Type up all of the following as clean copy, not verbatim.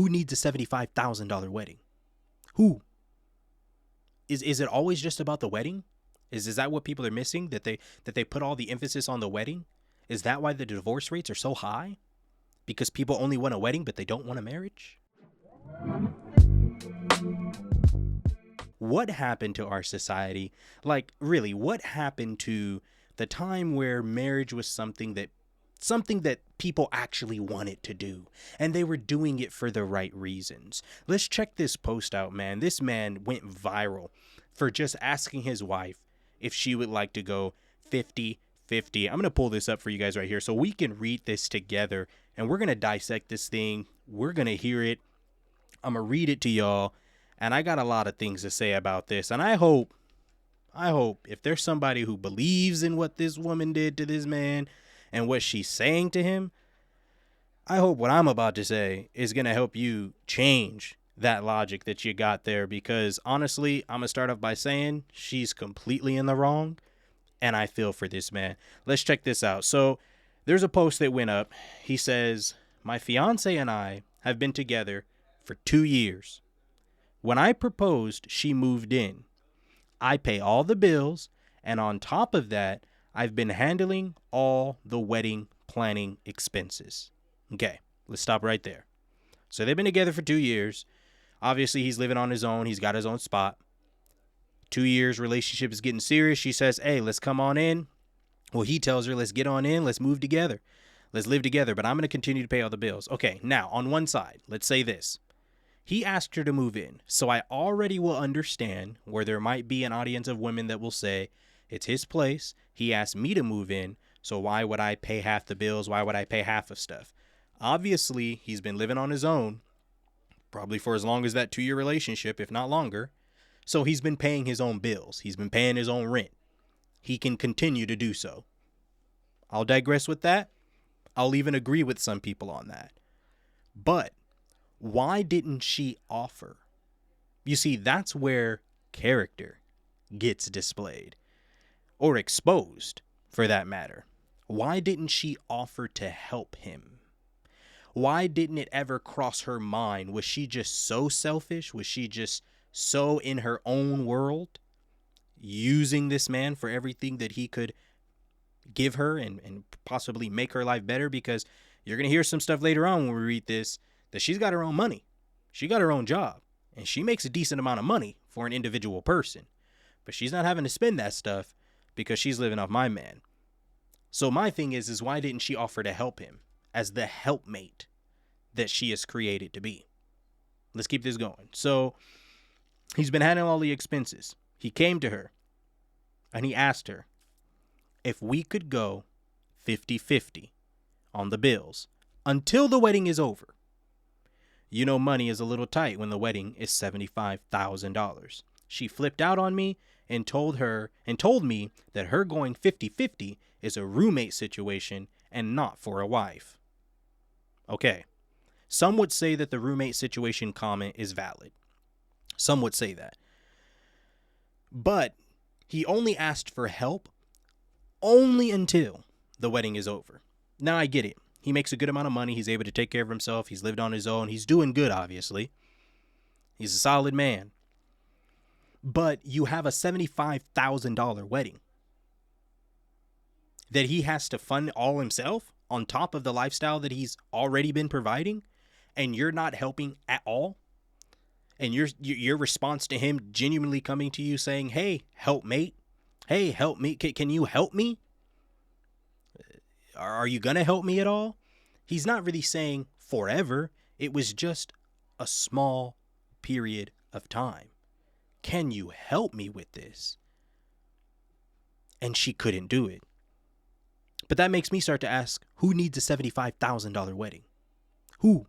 Who needs a $75,000 wedding? Who? Is it always just about the wedding? Is that what people are missing? That they put all the emphasis on the wedding? Is that why the divorce rates are so high? Because people only want a wedding but they don't want a marriage? What happened to our society? Like, really, what happened to the time where marriage was something that people actually wanted to do, and they were doing it for the right reasons? Let's check this post out, man. This man went viral for just asking his wife if she would like to go 50-50. I'm going to pull this up for you guys right here so we can read this together, and we're going to dissect this thing. We're going to hear it. I'm going to read it to y'all, and I got a lot of things to say about this, and I hope if there's somebody who believes in what this woman did to this man and what she's saying to him, I hope what I'm about to say is going to help you change that logic that you got there, because honestly, I'm going to start off by saying she's completely in the wrong, and I feel for this man. Let's check this out. So there's a post that went up. He says, "My fiance and I have been together for 2 years. When I proposed, she moved in. I pay all the bills, and on top of that, I've been handling all the wedding planning expenses." Okay, let's stop right there. So they've been together for 2 years. Obviously, he's living on his own. He's got his own spot. 2 years, relationship is getting serious. She says, "Hey, let's come on in." Well, he tells her, "Let's get on in. Let's move together. Let's live together, but I'm going to continue to pay all the bills." Okay, now, on one side, let's say this. He asked her to move in, so I already will understand where there might be an audience of women that will say, it's his place. He asked me to move in, so why would I pay half the bills? Why would I pay half of stuff? Obviously, he's been living on his own, probably for as long as that 2-year relationship, if not longer. So he's been paying his own bills. He's been paying his own rent. He can continue to do so. I'll digress with that. I'll even agree with some people on that. But why didn't she offer? You see, that's where character gets displayed, or exposed for that matter. Why didn't she offer to help him? Why didn't it ever cross her mind? Was she just so selfish? Was she just so in her own world, using this man for everything that he could give her and possibly make her life better? Because you're going to hear some stuff later on when we read this, that she's got her own money. She got her own job, and she makes a decent amount of money for an individual person. But she's not having to spend that stuff because she's living off my man. So my thing is why didn't she offer to help him as the helpmate that she is created to be? Let's keep this going. So he's been handling all the expenses. He came to her and he asked her if we could go 50-50 on the bills until the wedding is over. You know, money is a little tight when the wedding is $75,000. She flipped out on me and told me that her going 50-50 is a roommate situation and not for a wife. Okay. Some would say that the roommate situation comment is valid. Some would say that. But he only asked for help only until the wedding is over. Now I get it. He makes a good amount of money. He's able to take care of himself. He's lived on his own. He's doing good, obviously. He's a solid man. But you have a $75,000 wedding that he has to fund all himself on top of the lifestyle that he's already been providing, and you're not helping at all. And your response to him genuinely coming to you saying, "Hey, help mate. Hey, help me. Can you help me? Are you going to help me at all?" He's not really saying forever. It was just a small period of time. Can you help me with this? And she couldn't do it. But that makes me start to ask, who needs a $75,000 wedding? Who?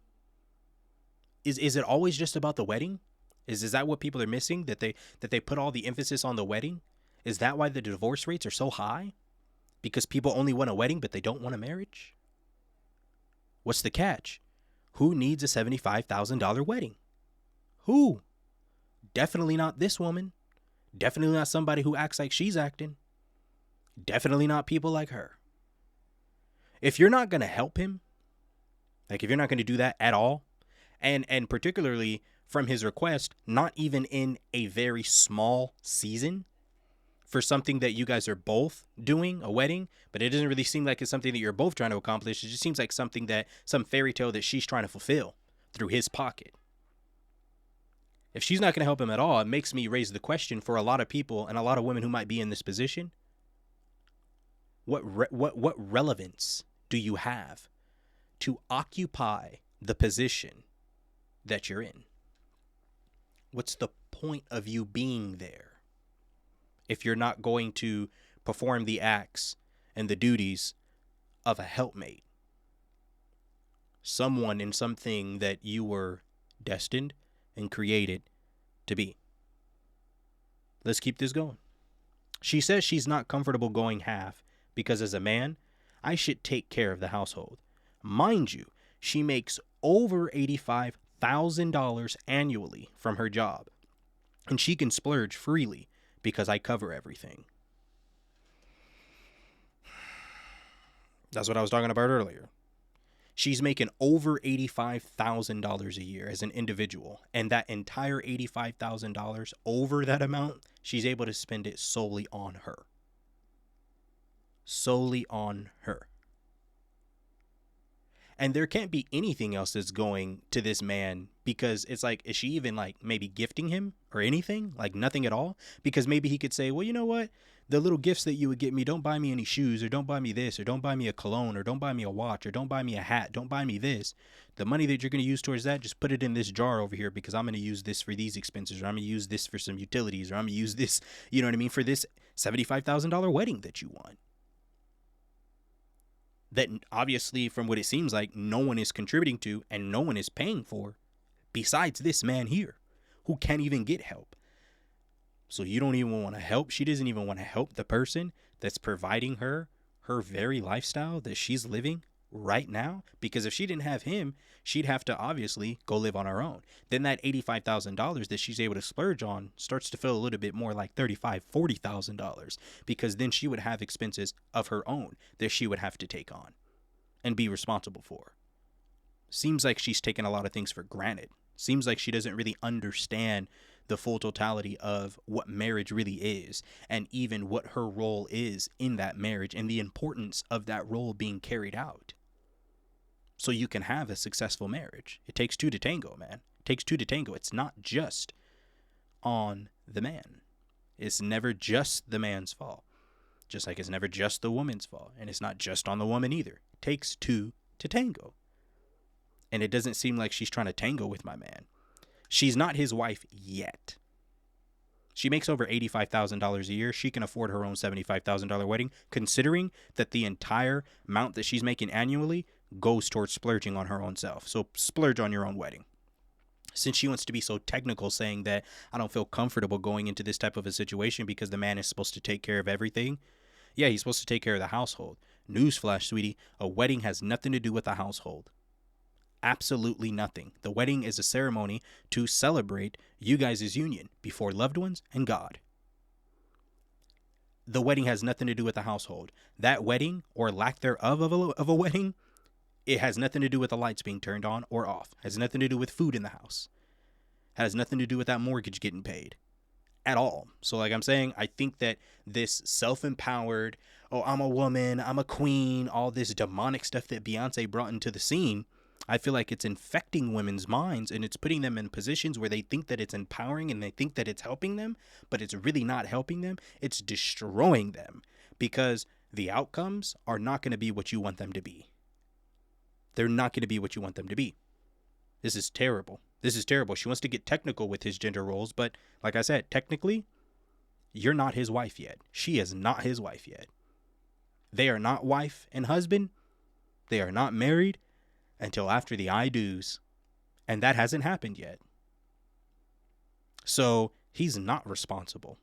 Is it always just about the wedding? Is that what people are missing? That they put all the emphasis on the wedding? Is that why the divorce rates are so high? Because people only want a wedding, but they don't want a marriage? What's the catch? Who needs a $75,000 wedding? Who? Definitely not this woman. Definitely not somebody who acts like she's acting. Definitely not people like her. If you're not going to help him, like if you're not going to do that at all, And particularly from his request, not even in a very small season for something that you guys are both doing, a wedding, but it doesn't really seem like it's something that you're both trying to accomplish. It just seems like something that some fairy tale that she's trying to fulfill through his pocket. If she's not going to help him at all, it makes me raise the question for a lot of people and a lot of women who might be in this position. What relevance do you have to occupy the position that you're in? What's the point of you being there if you're not going to perform the acts and the duties of a helpmate? Someone in something that you were destined and created to be. Let's keep this going. She says she's not comfortable going half because as a man, I should take care of the household. Mind you, she makes over $85,000 annually from her job, and she can splurge freely because I cover everything. That's what I was talking about earlier. She's making over $85,000 a year as an individual, and that entire $85,000 over that amount, she's able to spend it solely on her. Solely on her. And there can't be anything else that's going to this man, because it's like, is she even like maybe gifting him or anything? Like nothing at all? Because maybe he could say, well, you know what? The little gifts that you would get me, don't buy me any shoes, or don't buy me this, or don't buy me a cologne, or don't buy me a watch, or don't buy me a hat, don't buy me this. The money that you're going to use towards that, just put it in this jar over here, because I'm going to use this for these expenses, or I'm going to use this for some utilities, or I'm going to use this, you know what I mean, for this $75,000 wedding that you want. That obviously, from what it seems like, no one is contributing to and no one is paying for besides this man here who can't even get help. So you don't even want to help. She doesn't even want to help the person that's providing her very lifestyle that she's living right now. Because if she didn't have him, she'd have to obviously go live on her own. Then that $85,000 that she's able to splurge on starts to feel a little bit more like $35,000, $40,000, because then she would have expenses of her own that she would have to take on and be responsible for. Seems like she's taking a lot of things for granted. Seems like she doesn't really understand the full totality of what marriage really is, and even what her role is in that marriage, and the importance of that role being carried out so you can have a successful marriage. It takes two to tango, man. It takes two to tango. It's not just on the man. It's never just the man's fault, just like it's never just the woman's fault, and it's not just on the woman either. It takes two to tango. And it doesn't seem like she's trying to tango with my man. She's not his wife yet. She makes over $85,000 a year. She can afford her own $75,000 wedding, considering that the entire amount that she's making annually goes towards splurging on her own self. So splurge on your own wedding. Since she wants to be so technical, saying that I don't feel comfortable going into this type of a situation because the man is supposed to take care of everything. Yeah, he's supposed to take care of the household. Newsflash, sweetie, a wedding has nothing to do with the household. Absolutely nothing. The wedding is a ceremony to celebrate you guys' union before loved ones and God. The wedding has nothing to do with the household. That wedding, or lack thereof of a wedding, it has nothing to do with the lights being turned on or off. It has nothing to do with food in the house. It has nothing to do with that mortgage getting paid at all. So like I'm saying, I think that this self-empowered, oh, I'm a woman, I'm a queen, all this demonic stuff that Beyonce brought into the scene, I feel like it's infecting women's minds, and it's putting them in positions where they think that it's empowering and they think that it's helping them, but it's really not helping them. It's destroying them, because the outcomes are not going to be what you want them to be. They're not going to be what you want them to be. This is terrible. This is terrible. She wants to get technical with his gender roles, but like I said, technically, you're not his wife yet. She is not his wife yet. They are not wife and husband. They are not married until after the I do's, and that hasn't happened yet. So he's not responsible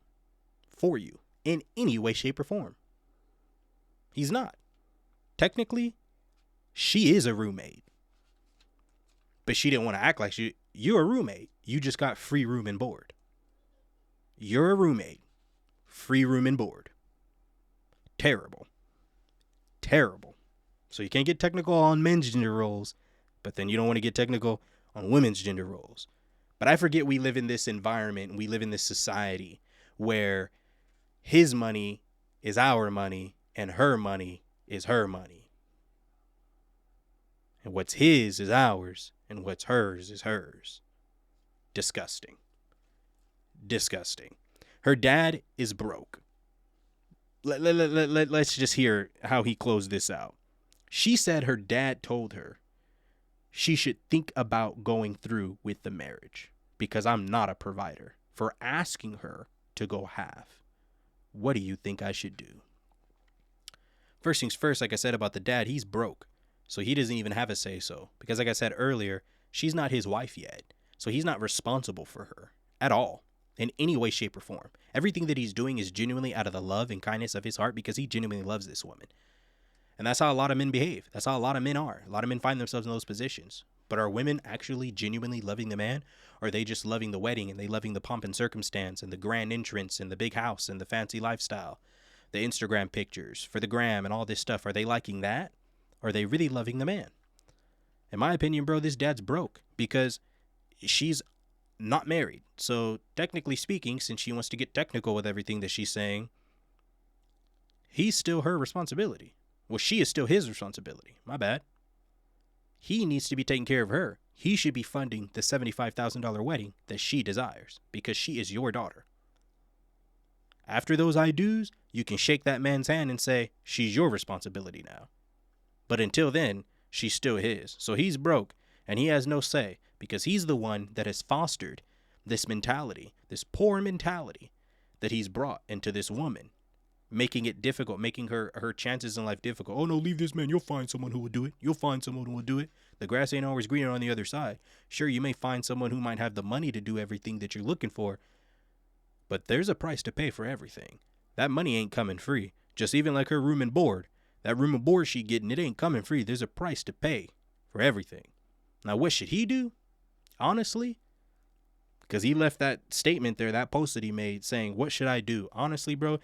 for you in any way, shape, or form. He's not. Technically, she is a roommate, but she didn't want to act like you're a roommate. You just got free room and board. You're a roommate, free room and board. Terrible. Terrible. So you can't get technical on men's gender roles, but then you don't want to get technical on women's gender roles. But I forget we live in this environment, we live in this society where his money is our money and her money is her money. And what's his is ours and what's hers is hers. Disgusting. Disgusting. Her dad is broke. Let's just hear how he closed this out. She said her dad told her she should think about going through with the marriage because I'm not a provider for asking her to go half. What do you think I should do? First things first, like I said about the dad, he's broke. So he doesn't even have a say so. Because like I said earlier, she's not his wife yet. So he's not responsible for her at all in any way, shape, or form. Everything that he's doing is genuinely out of the love and kindness of his heart because he genuinely loves this woman. And that's how a lot of men behave. That's how a lot of men are. A lot of men find themselves in those positions. But are women actually genuinely loving the man? Or are they just loving the wedding and they loving the pomp and circumstance and the grand entrance and the big house and the fancy lifestyle? The Instagram pictures for the gram and all this stuff. Are they liking that? Or are they really loving the man? In my opinion, bro, this dad's broke because she's not married. So technically speaking, since she wants to get technical with everything that she's saying, he's still her responsibility. Well, she is still his responsibility. My bad. He needs to be taking care of her. He should be funding the $75,000 wedding that she desires because she is your daughter. After those I do's, you can shake that man's hand and say, she's your responsibility now. But until then, she's still his. So he's broke and he has no say because he's the one that has fostered this mentality, this poor mentality that he's brought into this woman, making it difficult, making her chances in life difficult. Oh, no, leave this man. You'll find someone who will do it. You'll find someone who will do it. The grass ain't always greener on the other side. Sure, you may find someone who might have the money to do everything that you're looking for, but there's a price to pay for everything. That money ain't coming free. Just even like her room and board. That room and board she getting, it ain't coming free. There's a price to pay for everything. Now, what should he do? Honestly, because he left that statement there, that post that he made saying, what should I do? Honestly, bro,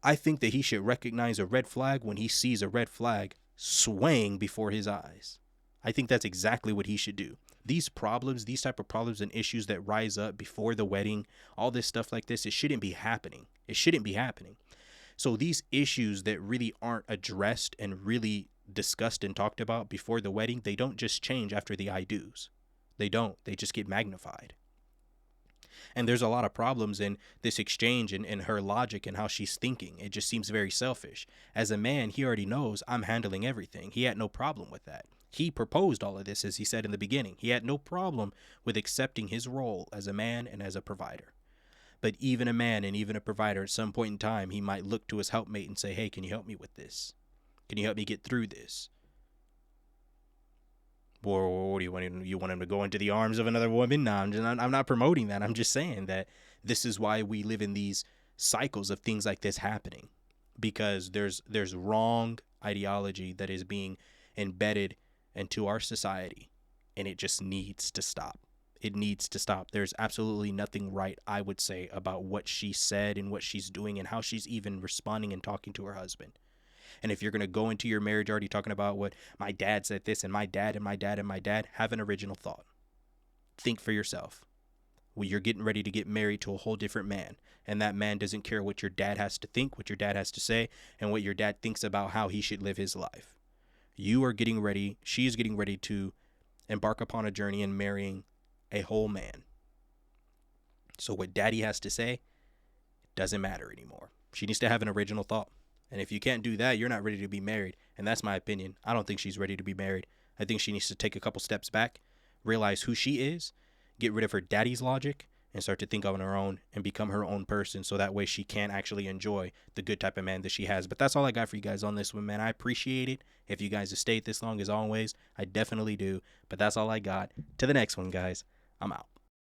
I think that he should recognize a red flag when he sees a red flag swaying before his eyes. I think that's exactly what he should do. These problems, these type of problems and issues that rise up before the wedding, all this stuff like this, it shouldn't be happening. It shouldn't be happening. So these issues that really aren't addressed and really discussed and talked about before the wedding, they don't just change after the I do's. They don't. They just get magnified. And there's a lot of problems in this exchange and her logic and how she's thinking. It just seems very selfish. As a man, he already knows I'm handling everything. He had no problem with that. He proposed all of this, as he said in the beginning. He had no problem with accepting his role as a man and as a provider. But even a man and even a provider, at some point in time, he might look to his helpmate and say, hey, can you help me with this? Can you help me get through this? Or what do you want him? You want him to go into the arms of another woman? No, I'm not promoting that. I'm just saying that this is why we live in these cycles of things like this happening, because there's wrong ideology that is being embedded into our society, and it just needs to stop. It needs to stop. There's absolutely nothing right, I would say, about what she said and what she's doing and how she's even responding and talking to her husband. And if you're going to go into your marriage already talking about what my dad said this and my dad and my dad and my dad, have an original thought. Think for yourself. Well, you're getting ready to get married to a whole different man. And that man doesn't care what your dad has to think, what your dad has to say, and what your dad thinks about how he should live his life. You are getting ready. She's getting ready to embark upon a journey in marrying a whole man. So what daddy has to say doesn't matter anymore. She needs to have an original thought. And if you can't do that, you're not ready to be married. And that's my opinion. I don't think she's ready to be married. I think she needs to take a couple steps back, realize who she is, get rid of her daddy's logic, and start to think on her own and become her own person. So that way she can actually enjoy the good type of man that she has. But that's all I got for you guys on this one, man. I appreciate it. If you guys have stayed this long, as always, I definitely do. But that's all I got. To the next one, guys. I'm out.